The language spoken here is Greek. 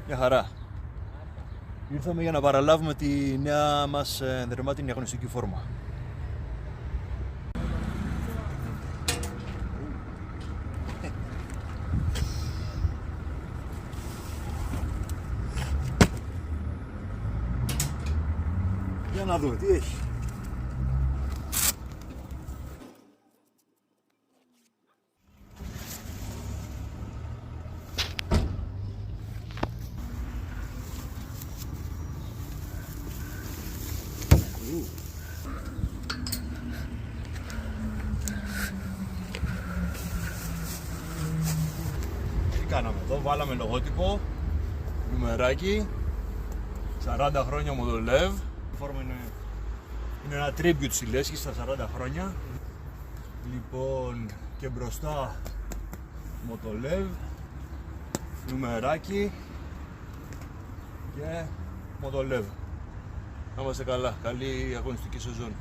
Μια χαρά. Ήρθαμε για να παραλάβουμε τη νέα μας δερμάτινη αγωνιστική φόρμα. Για να δούμε τι έχει. Τι κάναμε εδώ, βάλαμε λογότυπο, νουμεράκι, 40 χρόνια Motolev. Η φόρμα είναι ένα tribute στη λέσχη στα 40 χρόνια. Λοιπόν, και μπροστά Motolev, νουμεράκι και Motolev. Να είμαστε καλά, καλή αγωνιστική σεζόν.